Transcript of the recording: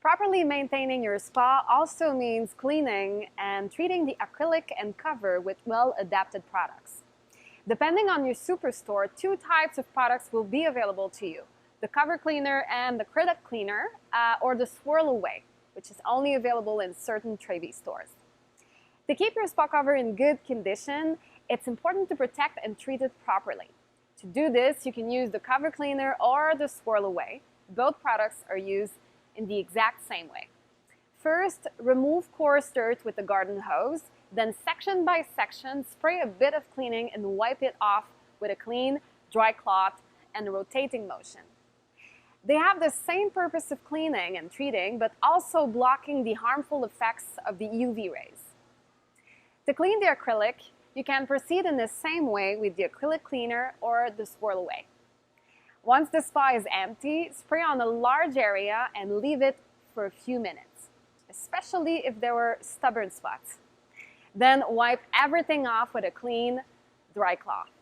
Properly maintaining your spa also means cleaning and treating the acrylic and cover with well-adapted products. Depending on your superstore, two types of products will be available to you: the cover cleaner and the acrylic cleaner, or the Swirl Away, which is only available in certain Trevi stores. To keep your spa cover in good condition, it's important to protect and treat it properly. To do this, you can use the cover cleaner or the Swirl Away. Both products are used in the exact same way. First, remove coarse dirt with the garden hose, then section by section, spray a bit of cleaning and wipe it off with a clean, dry cloth and a rotating motion. They have the same purpose of cleaning and treating, but also blocking the harmful effects of the UV rays. To clean the acrylic, you can proceed in the same way with the acrylic cleaner or the Swirl Away. Once the spa is empty, spray on a large area and leave it for a few minutes, especially if there were stubborn spots. Then wipe everything off with a clean, dry cloth.